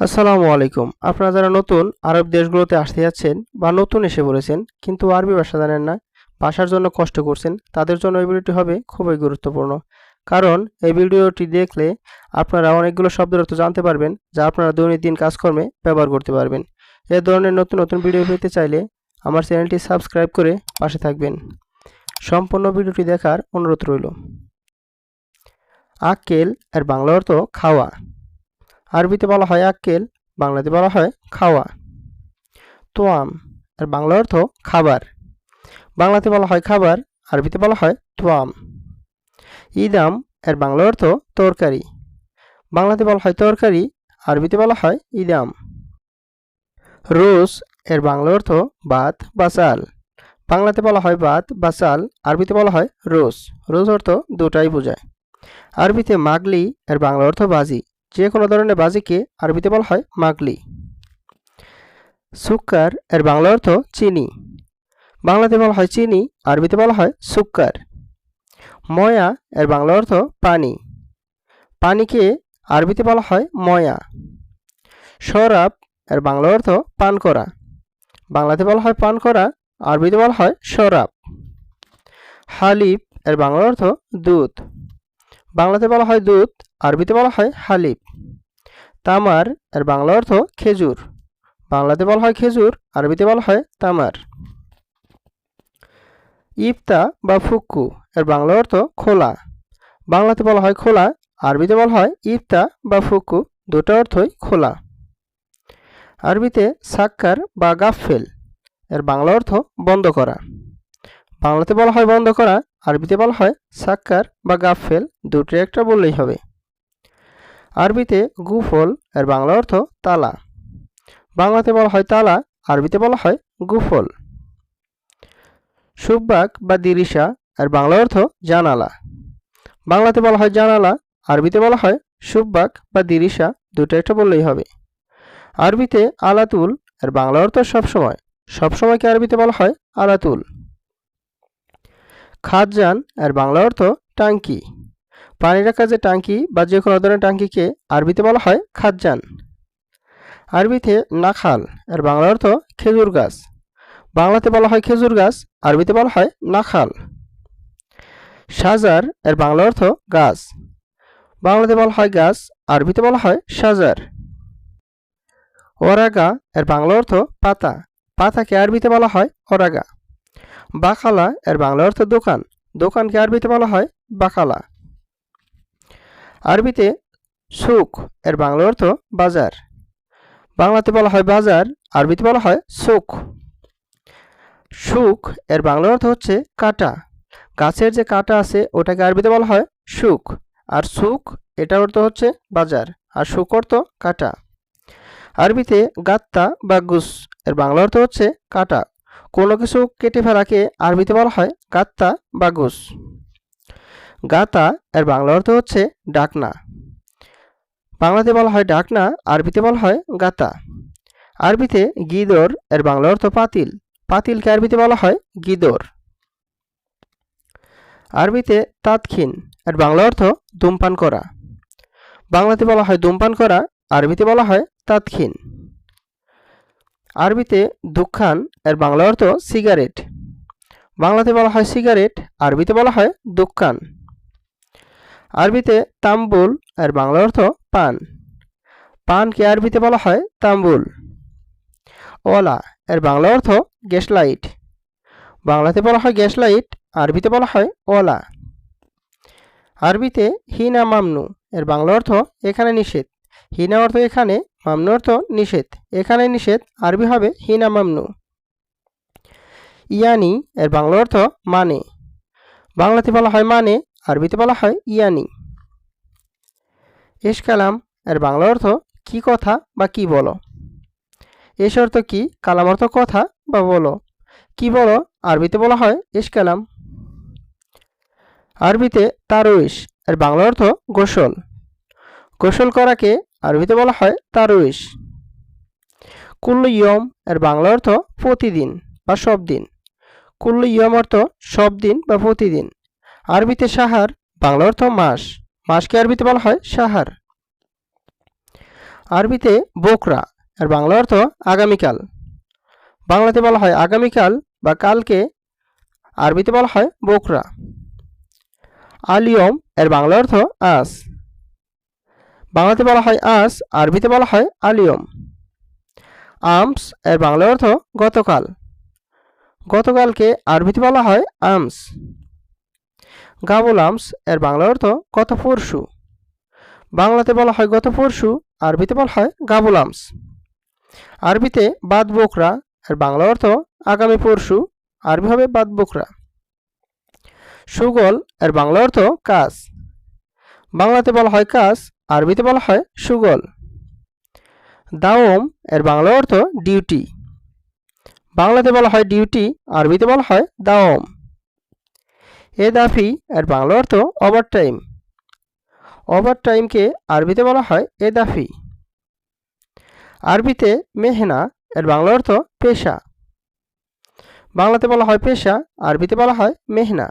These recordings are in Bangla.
আসসালামু আলাইকুম। আপনারা যারা নতুন আরব দেশগুলোতে আসতে যাচ্ছেন বা নতুন এসে পড়েছেন কিন্তু আরবি ভাষা জানেন না, ভাষার জন্য কষ্ট করছেন, তাদের জন্য এই ভিডিওটি হবে খুবই গুরুত্বপূর্ণ। কারণ এই ভিডিওটি দেখলে আপনারা অনেকগুলো শব্দের অর্থ জানতে পারবেন যা আপনারা দৈনন্দিন কাজকর্মে ব্যবহার করতে পারবেন। এ ধরনের নতুন নতুন ভিডিও পেতে চাইলে আমার চ্যানেলটি সাবস্ক্রাইব করে পাশে থাকবেন। সম্পূর্ণ ভিডিওটি দেখার অনুরোধ রইল। আক্কেল এর বাংলা অর্থ খাওয়া। আরবিতে বলা হয় আক্কেল, বাংলাতে বলা হয় খাওয়া। তোয়াম এর বাংলা অর্থ খাবার, বাংলাতে বলা হয় খাবার, আরবিতে বলা হয় তোয়াম। ইদাম এর বাংলা অর্থ তরকারি, বাংলাতে বলা হয় তরকারি, আরবিতে বলা হয় ইদাম। রোস এর বাংলা অর্থ ভাত বা চাল, বাংলাতে বলা হয় ভাত বা চাল, আরবিতে বলা হয় রোস। রোস অর্থ দুটাই বোঝায়। আরবিতে মাগলি এর বাংলা অর্থ বাজি, যে কোনো ধরনের বাজিকে আরবিতে বলা হয় মাগলি। সুক্কার এর বাংলা অর্থ চিনি, বাংলাতে বলা হয় চিনি, আরবিতে বলা হয় সুক্কার। ময়া এর বাংলা অর্থ পানি, পানিকে আরবিতে বলা হয় ময়া। শরাব এর বাংলা অর্থ পান করা, বাংলাতে বলা হয় পান করা, আরবিতে বলা হয় শরাব। হালিব এর বাংলা অর্থ দুধ, বাংলাতে বলা হয় দুধ, আরবিতে বলা হয় হালিব। তামার এর বাংলা অর্থ খেজুর, বাংলাতে বলা হয় খেজুর, আরবিতে বলা হয় তামার। ইফতা বা ফুক্কু এর বাংলা অর্থ খোলা, বাংলাতে বলা হয় খোলা, আরবিতে বলা হয় ইফতা বা ফুক্কু, দুটো অর্থই খোলা। আরবিতে সাক্কার বা গাফফেল এর বাংলা অর্থ বন্ধ করা, বাংলাতে বলা হয় বন্ধ করা, আরবিতে বলা হয় সাক্কার বা গাফফেল, দুটো একটা বললেই হবে। আরবিতে গুফল এর বাংলা অর্থ তালা, বাংলাতে বলা হয় তালা, আরবিতে বলা হয় গুফল। সুব্বাক বা দিরিশা এর বাংলা অর্থ জানালা, বাংলাতে বলা হয় জানালা, আরবিতে বলা হয় সুব্বাক বা দিরিশা, দুটো একটা বললেই হবে। আরবিতে আলাতুল এর বাংলা অর্থ সবসময়, সবসময়কে আরবিতে বলা হয় আলাতুল। খাজান এর বাংলা অর্থ টাঙ্কি, পানি রাখার যে টাঙ্কি বা যে কোনো ধরনের টাঙ্কিকে আরবিতে বলা হয় খাজান। আরবিতে নাখাল এর বাংলা অর্থ খেজুর গাছ, বাংলাতে বলা হয় খেজুর গাছ, আরবিতে বলা হয় নাখাল। সাজার এর বাংলা অর্থ গাছ, বাংলাতে বলা হয় গাছ, আরবিতে বলা হয় সাজার। ওরাগা এর বাংলা অর্থ পাতা, পাতাকে আরবিতে বলা হয় ওরাগা। বাকালা এর বাংলা অর্থ দোকান, দোকানকে আরবিতে বলা হয় বাকালা। আরবিতে সুক এর বাংলা অর্থ বাজার, বাংলাতে বলা হয় বাজার, আরবিতে বলা হয় সুক। সুক এর বাংলা অর্থ হচ্ছে কাটা, গাছের যে কাটা আছে ওটাকে আরবিতে বলা হয় সুক, আর সুক এটার অর্থ হচ্ছে বাজার, আর সুক অর্থ কাটা। আরবিতে গাত্তা বা গুস এর বাংলা অর্থ হচ্ছে কাটা, কোনো কিছু কেটে ফেলাকে আরবিতে বলা হয় গাত্তা বা গুস। গাতা এর বাংলা অর্থ হচ্ছে ডাকনা, বাংলাতে বলা হয় ডাকনা, আরবিতে বলা হয় গাতা। আরবিতে গিদর এর বাংলা অর্থ পাতিল, পাতিলকে আরবিতে বলা হয় গিদর। আরবিতে তাদখিন এর বাংলা অর্থ ধূমপান করা, বাংলাতে বলা হয় ধূমপান করা, আরবিতে বলা হয় তাদখিন। আরবিতে দুখান এর বাংলা অর্থ সিগারেট, বাংলাতে বলা হয় সিগারেট, আরবিতে বলা হয় দুক্কান। আরবিতে তাম্বুল এর বাংলা অর্থ পান, পানকে আরবিতে বলা হয় তাম্বুল। ওলা এর বাংলা অর্থ গ্যাস লাইট, বাংলাতে বলা হয় গ্যাস লাইট, আরবিতে বলা হয় ওলা। আরবিতে হিনা মামনু এর বাংলা অর্থ এখানে নিষেধ, হিনা অর্থ এখানে, মামনু অর্থ নিষেধ, এখানে নিষেধ, আরবি হবে হিনা মামনু। ইয়ানি এর বাংলা অর্থ মানে, বাংলাতে বলা হয় মানে, আরবিতে বলা হয় ইয়ানি। এশকালাম এর বাংলা অর্থ কি কথা বা কি বলো, এস অর্থ কি, কালাম অর্থ কথা বা বলো, কি বলো, আরবিতে বলা হয় এশকালাম। আরবিতে তারউইশ এর বাংলা অর্থ গোসল, গোসল করাকে আরবিতে বলা হয় তারউইশ। কুল্লু ইয়ম এর বাংলা অর্থ প্রতিদিন বা সব দিন, কুল্লু ইয়ম অর্থ সব দিন বা প্রতিদিন। আরবিতে সাহার বাংলা অর্থ মাস, মাসকে আরবিতে বলা হয় সাহার। আরবিতে বোকরা এর বাংলা অর্থ আগামীকাল। বাংলাতে বলা হয় আগামীকাল বা কালকে, আরবিতে বলা হয় বোকরা। আলিয়ম এর বাংলা অর্থ আজ। বাংলাতে বলা হয় আজ, আরবিতে বলা হয় আলিয়ম। আমস এর বাংলা অর্থ গতকাল। গতকালকে আরবিতে বলা হয় আমস। গাবুল আমস এর বাংলা অর্থ গত পরশু। বাংলাতে বলা হয় গত পরশু, আরবিতে বলা হয় গাবুল আমস। আরবিতে বাদ বোকরা এর বাংলা অর্থ আগামী পরশু, আরবি হবে বাদ বোকরা। সুগল এর বাংলা অর্থ কাজ। বাংলাতে বলা হয় কাজ, আরবিতে বলা হয় সুগল। দাওম এর বাংলা অর্থ ডিউটি। বাংলাতে বলা হয় ডিউটি, আরবিতে বলা হয় দাওম। এদাফি এর বাংলা অর্থ ওভারটাইম। ওভারটাইমকে আরবিতে বলা হয় এদাফি। আরবিতে মেহনা এর বাংলা অর্থ পেশা। বাংলাতে বলা হয় পেশা, আরবিতে বলা হয় মেহনা।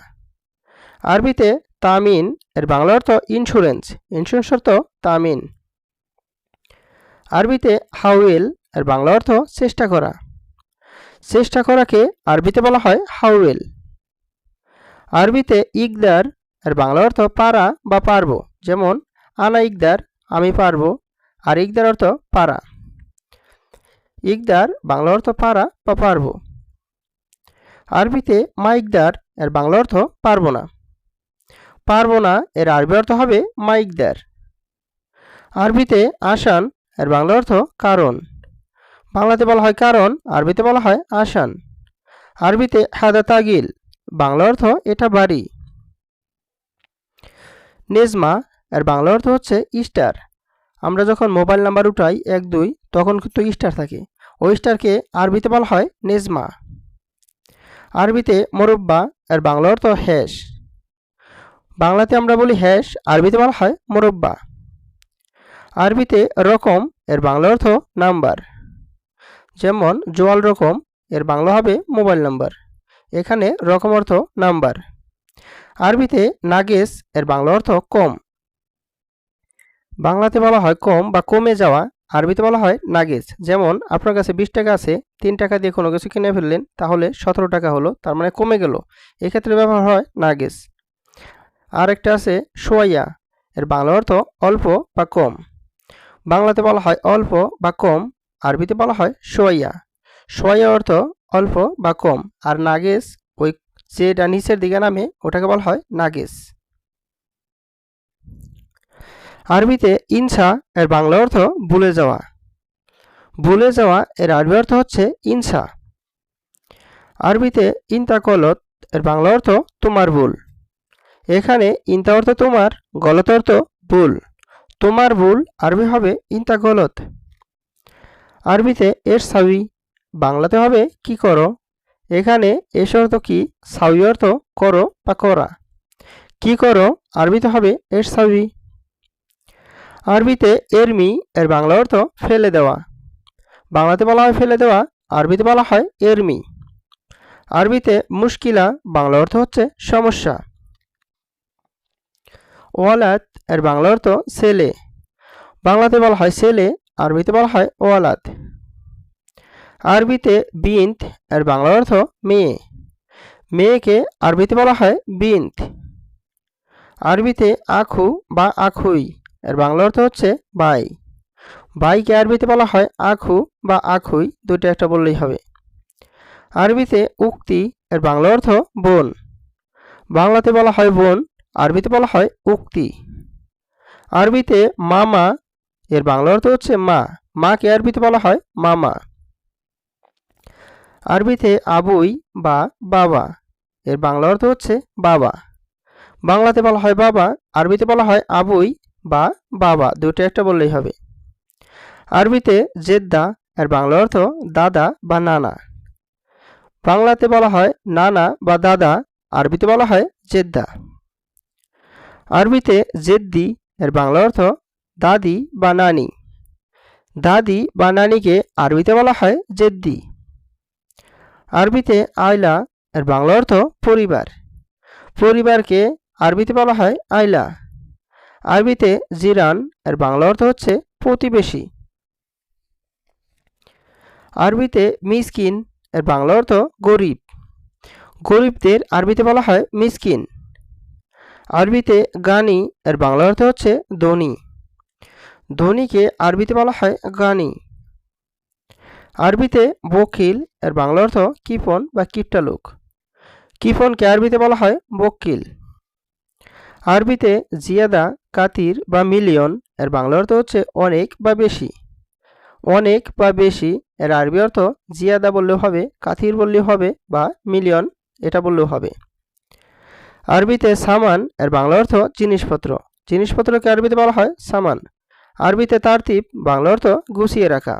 আরবিতে তামিন এর বাংলা অর্থ ইন্স্যুরেন্স। ইন্স্যুরেন্স অর্থ তামিন। আরবিতে হাউয়েল এর বাংলা অর্থ চেষ্টা করা। চেষ্টা করাকে আরবিতে বলা হয় হাউয়েল। আরবিতে ইকদার এর বাংলা অর্থ পারা বা পারবো, যেমন আনা ইকদার আমি পারবো, আর ইকদার অর্থ পারা। ইকদার বাংলা অর্থ পারা বা পারবো। আরবিতে মাইকদার এর বাংলা অর্থ পারবো না। পারবো না এর আরবি অর্থ হবে মাইকদার। আরবিতে আসান এর বাংলা অর্থ কারণ। বাংলাতে বলা হয় কারণ, আরবিতে বলা হয় আসান। আরবিতে হাদা তাগিল, বাংলা অর্থ এটা বাড়ি। নেজমা এর বাংলা অর্থ হচ্ছে স্টার। আমরা যখন মোবাইল নাম্বার উঠাই 1 2 তখন কিন্তু স্টার থাকে, ওই স্টারকে আরবিতে বলা হয় নেজমা। আরবিতে মোরব্বা এর বাংলা অর্থ হ্যাশ। বাংলাতে আমরা বলি হ্যাশ, আরবিতে বলা হয় মোরব্বা। আরবিতে রকম এর বাংলা অর্থ নাম্বার, যেমন জোয়াল রকম এর বাংলা হবে মোবাইল নাম্বার, এখানে রকম অর্থ নাম্বার। আরবিতে নাগেস এর বাংলা অর্থ কম। বাংলাতে বলা হয় কম বা কমে যাওয়া, আরবিতে বলা হয় নাগেস। যেমন আপনার কাছে 20 টাকা আছে, 3 টাকা দিয়ে কোনো কিছু কিনে ফেললেন, তাহলে 17 টাকা হলো, তার মানে কমে গেল, এক্ষেত্রে ব্যবহার হয় নাগেস। আর একটা আছে সোয়াইয়া এর বাংলা অর্থ অল্প বা কম। বাংলাতে বলা হয় অল্প বা কম, আরবিতে বলা হয় সোয়াইয়া। সোয়াইয়া অর্থ অল্প বা কম, আর নাগেস ওই যেটা নিচের দিকে নামে ওটাকে বলা হয় নাগেস। আরবিতে ইনসা এর বাংলা অর্থ ভুলে যাওয়া। ভুলে যাওয়া এর আরবি অর্থ হচ্ছে ইনসা। আরবিতে ইনতা কলত এর বাংলা অর্থ তোমার ভুল। এখানে ইনতা অর্থ তোমার, গলত অর্থ ভুল। তোমার ভুল আরবি হবে ইনতা গলত। আরবিতে এর সাউই, বাংলাতে হবে কি করো। এখানে এস অর্থ কি, সাউই অর্থ করো বা করা। কি করো আরবিতে হবে এর সাউই। আরবিতে এরমি এর বাংলা অর্থ ফেলে দেওয়া। বাংলাতে বলা হয় ফেলে দেওয়া, আরবিতে বলা হয় এরমি। আরবিতে মুশকিলা বাংলা অর্থ হচ্ছে সমস্যা। ওয়ালাদ এর বাংলা অর্থ ছেলে। বাংলাতে বলা হয় ছেলে, আরবিতে বলা হয় ওয়ালাদ। আরবিতে বিন্ত এর বাংলা অর্থ মেয়ে। মেয়েকে আরবিতে বলা হয় বিন্ত। আরবিতে আখু বা আখুই এর বাংলা অর্থ হচ্ছে ভাই। ভাইকে আরবিতে বলা হয় আখু বা আখুই, দুটো একটা বললেই হবে। আরবিতে উক্তি এর বাংলা অর্থ বোন। বাংলাতে বলা হয় বোন, আরবিতে বলা হয় উক্তি। আরবিতে মামা এর বাংলা অর্থ হচ্ছে মা। মাকে আরবিতে বলা হয় মামা। আরবিতে আবুই বা বাবা এর বাংলা অর্থ হচ্ছে বাবা। বাংলাতে বলা হয় বাবা, আরবিতে বলা হয় আবুই বা বাবা, দুটো একটা বললেই হবে। আরবিতে জেদ্দা এর বাংলা অর্থ দাদা বা নানা। বাংলাতে বলা হয় নানা বা দাদা, আরবিতে বলা হয় জেদ্দা। আরবিতে জেদ্দি এর বাংলা অর্থ দাদি বা নানি। দাদি বা নানিকে আরবিতে বলা হয় জেদ্দি। আরবিতে আয়লা এর বাংলা অর্থ পরিবার। পরিবারকে আরবিতে বলা হয় আয়লা। আরবিতে জিরান এর বাংলা অর্থ হচ্ছে প্রতিবেশী। আরবিতে মিসকিন এর বাংলা অর্থ গরিব। গরিবদের আরবিতে বলা হয় মিসকিন। আরবিতে গানি এর বাংলা অর্থ হচ্ছে ধনী। ধনীকে আরবিতে বলা হয় গানি। আরবিতে বকিল এর বাংলা অর্থ কৃপণ বা কিপটালোক। কৃপণকে আরবিতে বলা হয় বকিল। আরবিতে জিয়াদা, কাতির বা মিলিয়ন এর বাংলা অর্থ হচ্ছে অনেক বা বেশি। অনেক বা বেশি এর আরবি অর্থ জিয়াদা বললেও হবে, কাতির বললেও হবে বা মিলিয়ন এটা বললেও হবে। আরবিতে সামান এর বাংলা অর্থ জিনিসপত্র। জিনিসপত্রকে আরবিতে বলা হয় সামান। আরবিতে তারতিব বাংলা অর্থ গুছিয়ে রাখা।